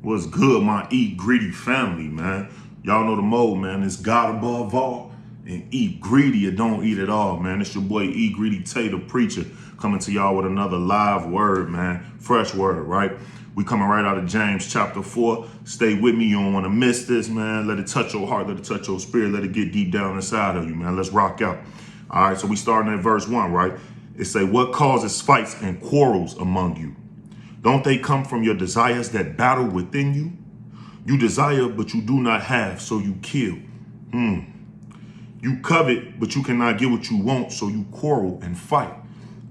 What's good, my Eat Greedy family, man? Y'all know the mode, man. It's God above all and eat greedy or don't eat at all, man. It's your boy Eat Greedy Tay, the preacher, coming to y'all with another live word, man. Fresh word, right? We coming right out of James chapter 4. Stay with me. You don't want to miss this, man. Let it touch your heart. Let it touch your spirit. Let it get deep down inside of you, man. Let's rock out. All right, so we starting at verse 1, right? It say, what causes fights and quarrels among you? Don't they come from your desires that battle within you? You desire, but you do not have, so you kill. You covet, but you cannot get what you want, so you quarrel and fight.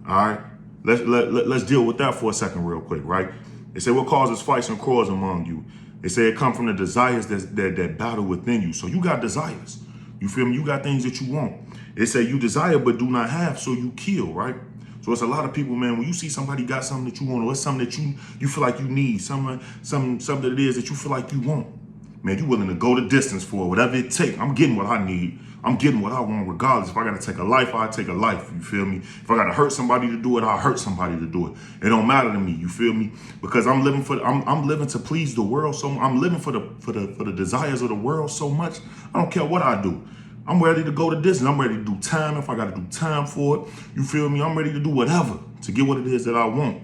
All right, let's deal with that for a second real quick, right? It said, what causes fights and quarrels among you? It said it come from the desires that battle within you. So you got desires. You feel me? You got things that you want. It said you desire, but do not have, so you kill, right? So it's a lot of people, man, when you see somebody got something that you want, or it's something that you feel like you need, something that it is that you feel like you want, man, you willing to go the distance for it, whatever it takes. I'm getting what I need. I'm getting what I want regardless. If I got to take a life, I take a life, you feel me? If I got to hurt somebody to do it, I'll hurt somebody to do it. It don't matter to me, you feel me? Because I'm living to please the world, so I'm living for the desires of the world so much. I don't care what I do. I'm ready to go to distance. I'm ready to do time if I got to do time for it. You feel me? I'm ready to do whatever to get what it is that I want.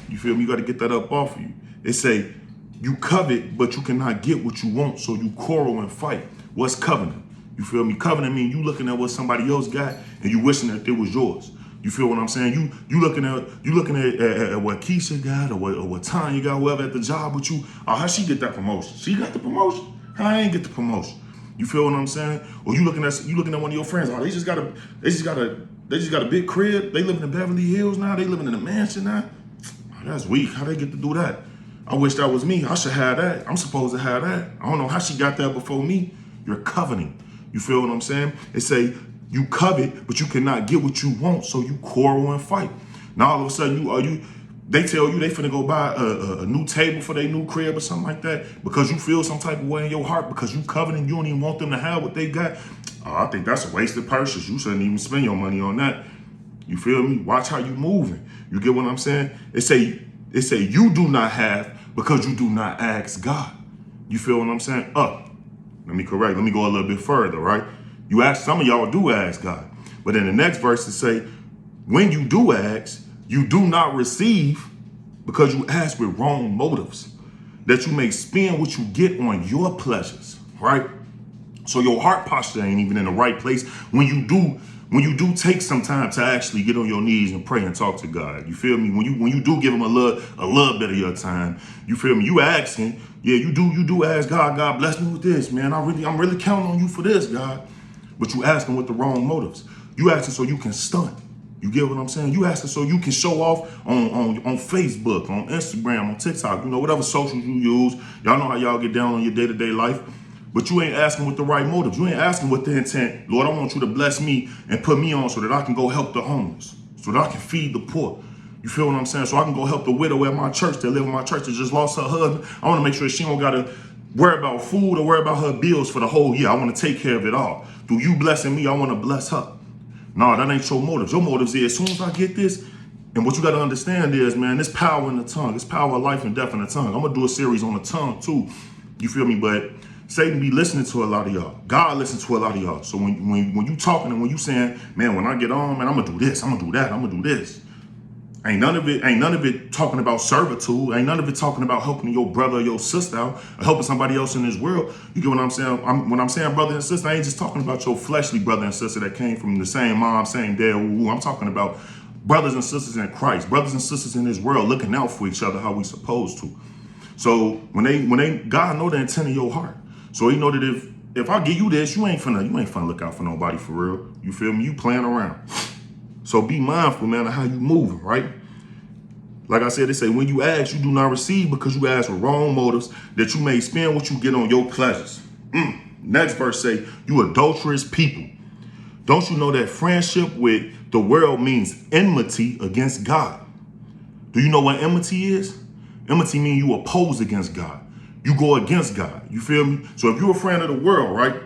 You feel me? You got to get that up off of you. It say, you covet, but you cannot get what you want, so you quarrel and fight. What's coveting? You feel me? Coveting means you looking at what somebody else got and you wishing that it was yours. You feel what I'm saying? You looking at what Keisha got or what Tanya got, whoever at the job with you. Oh, how she get that promotion? She got the promotion. How I ain't get the promotion? You feel what I'm saying? Or you looking at one of your friends. Oh, they just got a big crib. They living in Beverly Hills now. They living in a mansion now. Oh, that's weak. How they get to do that? I wish that was me. I should have that. I'm supposed to have that. I don't know how she got that before me. You're coveting. You feel what I'm saying? It say you covet, but you cannot get what you want, so you quarrel and fight. Now all of a sudden they tell you they finna go buy a new table for their new crib or something like that because you feel some type of way in your heart because you coveting, you don't even want them to have what they got. Oh, I think that's a wasted purchase. You shouldn't even spend your money on that. You feel me? Watch how you moving. You get what I'm saying? It say you do not have because you do not ask God. You feel what I'm saying? Let me go a little bit further, right? You ask, some of y'all do ask God. But in the next verse it say, when you do ask, you do not receive because you ask with wrong motives, that you may spend what you get on your pleasures, right? So your heart posture ain't even in the right place when you do take some time to actually get on your knees and pray and talk to God. You feel me? When you do give him a little bit of your time, you feel me? You asking, yeah, you do ask God, God bless me with this, man. I'm really counting on you for this, God. But you asking with the wrong motives. You asking so you can stunt. You get what I'm saying? You asking so you can show off on Facebook, on Instagram, on TikTok, whatever socials you use. Y'all know how y'all get down on your day-to-day life. But you ain't asking with the right motives. You ain't asking with the intent, Lord, I want you to bless me and put me on so that I can go help the homeless, so that I can feed the poor. You feel what I'm saying? So I can go help the widow at my church that live in my church that just lost her husband. I want to make sure she don't got to worry about food or worry about her bills for the whole year. I want to take care of it all. Through you blessing me, I want to bless her. No, that ain't your motives. Your motives is as soon as I get this, and what you got to understand is, man, there's power in the tongue. There's power of life and death in the tongue. I'm going to do a series on the tongue too. You feel me? But Satan be listening to a lot of y'all. God listens to a lot of y'all. So when you talking and when you saying, man, when I get on, man, I'm going to do this, I'm going to do that, I'm going to do this. Ain't none of it talking about servitude. Ain't none of it talking about helping your brother or your sister out or helping somebody else in this world. You get what I'm saying? When I'm saying brother and sister, I ain't just talking about your fleshly brother and sister that came from the same mom, same dad. I'm talking about brothers and sisters in Christ, brothers and sisters in this world looking out for each other how we supposed to. So when God know the intent of your heart. So he know that if I give you this, you ain't finna look out for nobody for real. You feel me? You playing around. So be mindful, man, of how you moving, right? Like I said, they say, when you ask, you do not receive because you ask with wrong motives, that you may spend what you get on your pleasures. Next verse say, you adulterous people. Don't you know that friendship with the world means enmity against God? Do you know what enmity is? Enmity means you oppose against God. You go against God. You feel me? So if you're a friend of the world, right,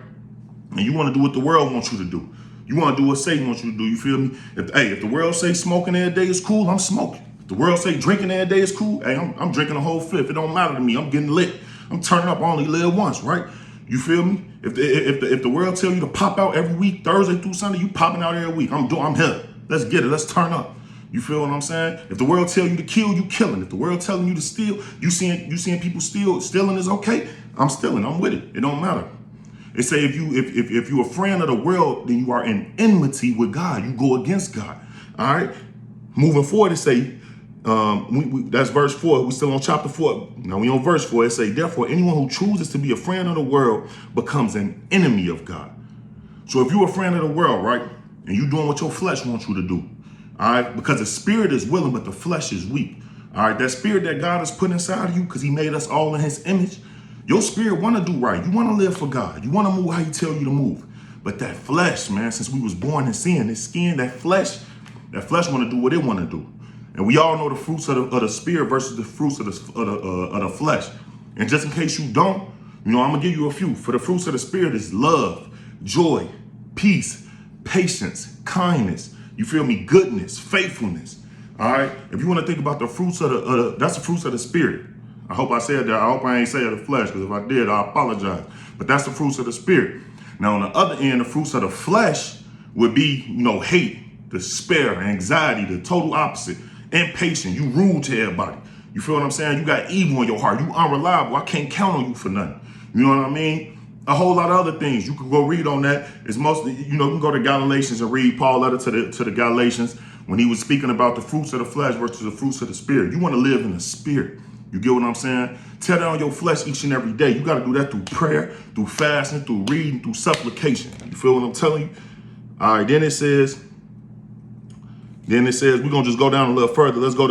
and you want to do what the world wants you to do, you want to do what Satan wants you to do, you feel me? If the world say smoking every day is cool, I'm smoking. The world say drinking every day is cool. Hey, I'm drinking a whole fifth. It don't matter to me. I'm getting lit. I'm turning up. I only live once, right? You feel me? If the world tell you to pop out every week, Thursday through Sunday, you popping out every week. I'm here. Let's get it. Let's turn up. You feel what I'm saying? If the world tell you to kill, you killing. If the world telling you to steal, you seeing people stealing is okay. I'm stealing. I'm with it. It don't matter. They say if you're a friend of the world, then you are in enmity with God. You go against God. All right. Moving forward, it say. That's verse 4. We're still on chapter 4. Now we on verse 4. It say, therefore, anyone who chooses to be a friend of the world becomes an enemy of God. So if you're a friend of the world, right, and you doing what your flesh wants you to do, all right, because the spirit is willing, but the flesh is weak. All right, that spirit that God has put inside of you, because he made us all in his image, your spirit want to do right. You want to live for God. You want to move how he tell you to move. But that flesh, man, since we was born in sin, this skin, that flesh want to do what it want to do. And we all know the fruits of the spirit versus the fruits of the flesh. And just in case you don't, I'm going to give you a few. For the fruits of the spirit is love, joy, peace, patience, kindness. You feel me? Goodness, faithfulness. All right. If you want to think about the fruits of that's the fruits of the spirit. I hope I said that. I hope I ain't say of the flesh, because if I did, I apologize. But that's the fruits of the spirit. Now, on the other end, the fruits of the flesh would be, hate, despair, anxiety, the total opposite. Impatient, you rude to everybody. You feel what I'm saying? You got evil in your heart. You unreliable. I can't count on you for nothing. You know what I mean? A whole lot of other things. You could go read on that. It's mostly, you can go to Galatians and read Paul's letter to the Galatians when he was speaking about the fruits of the flesh versus the fruits of the spirit. You want to live in the spirit. You get what I'm saying? Tear down your flesh each and every day. You got to do that through prayer, through fasting, through reading, through supplication. You feel what I'm telling you? All right, then it says, we're going to just go down a little further. Let's go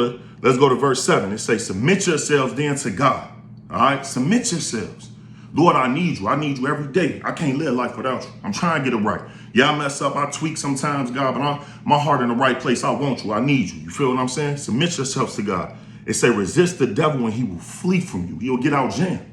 to verse 7. It says, submit yourselves then to God. All right, submit yourselves. Lord, I need you. I need you every day. I can't live life without you. I'm trying to get it right. Yeah, I mess up. I tweak sometimes, God, but my heart in the right place. I want you. I need you. You feel what I'm saying? Submit yourselves to God. It say, resist the devil and he will flee from you. He'll get out jammed.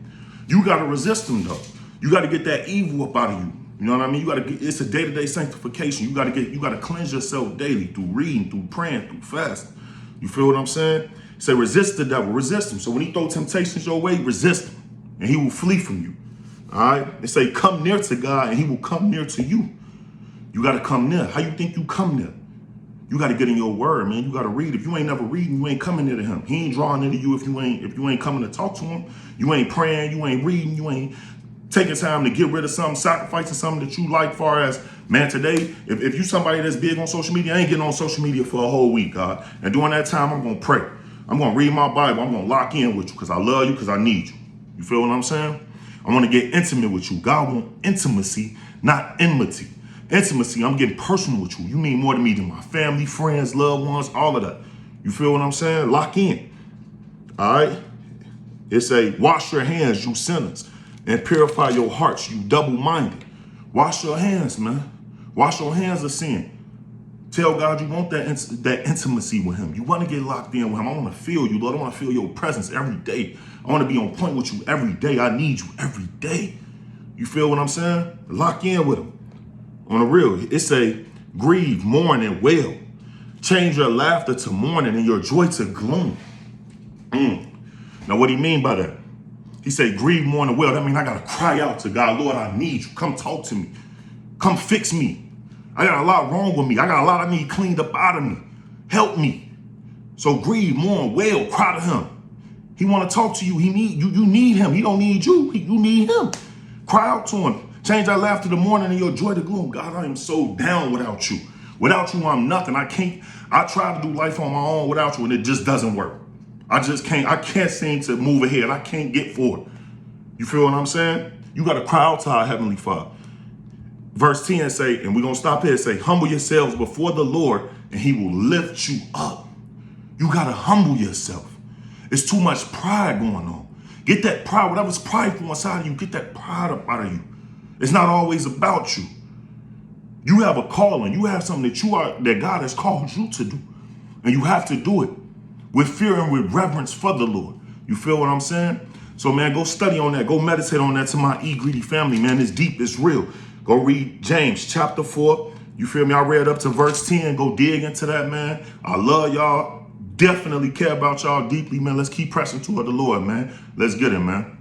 You got to resist him, though. You got to get that evil up out of you. You know what I mean? It's a day-to-day sanctification. You got to cleanse yourself daily through reading, through praying, through fasting. You feel what I'm saying? Say, resist the devil, resist him. So when he throw temptations your way, resist him, and he will flee from you. All right? They say, come near to God, and he will come near to you. You got to come near. How you think you come near? You got to get in your word, man. You got to read. If you ain't never reading, you ain't coming near to him. He ain't drawing into you if you ain't coming to talk to him. You ain't praying. You ain't reading. You ain't taking time to get rid of something, sacrificing something that you like, far as, man, today, if you somebody that's big on social media, I ain't getting on social media for a whole week, God. And during that time, I'm going to pray. I'm going to read my Bible. I'm going to lock in with you because I love you, because I need you. You feel what I'm saying? I want to get intimate with you. God wants intimacy, not enmity. Intimacy, I'm getting personal with you. You mean more to me than my family, friends, loved ones, all of that. You feel what I'm saying? Lock in. All right? It say, wash your hands, you sinners, and purify your hearts, you double-minded. Wash your hands, man. Wash your hands of sin. Tell God you want that intimacy with him. You want to get locked in with him. I want to feel you, Lord. I want to feel your presence every day. I want to be on point with you every day. I need you every day. You feel what I'm saying? Lock in with him. On the real, it say, grieve, mourn, and wail. Change your laughter to mourning and your joy to gloom. Now, what do you mean by that? He said, grieve, mourn, and wail. That means I got to cry out to God, Lord, I need you. Come talk to me. Come fix me. I got a lot wrong with me. I got a lot I need cleaned up out of me. Help me. So grieve, mourn, wail, cry to him. He want to talk to you. You need him. He don't need you. You need him. Cry out to him. Change that laughter to mourning and your joy to gloom. God, I am so down without you. Without you, I'm nothing. I try to do life on my own without you, and it just doesn't work. I can't seem to move ahead. I can't get forward. You feel what I'm saying? You got to cry out to our Heavenly Father. Verse 10 say, and we're going to stop here, say, humble yourselves before the Lord, and he will lift you up. You got to humble yourself. It's too much pride going on. Get that pride, whatever's prideful inside of you, get that pride up out of you. It's not always about you. You have a calling. You have something that God has called you to do. And you have to do it with fear and with reverence for the Lord. You feel what I'm saying? So, man, go study on that. Go meditate on that to my E-Greedy family, man. It's deep. It's real. Go read James chapter 4. You feel me? I read up to verse 10. Go dig into that, man. I love y'all. definitely care about y'all deeply, man. Let's keep pressing toward the Lord, man. Let's get it, man.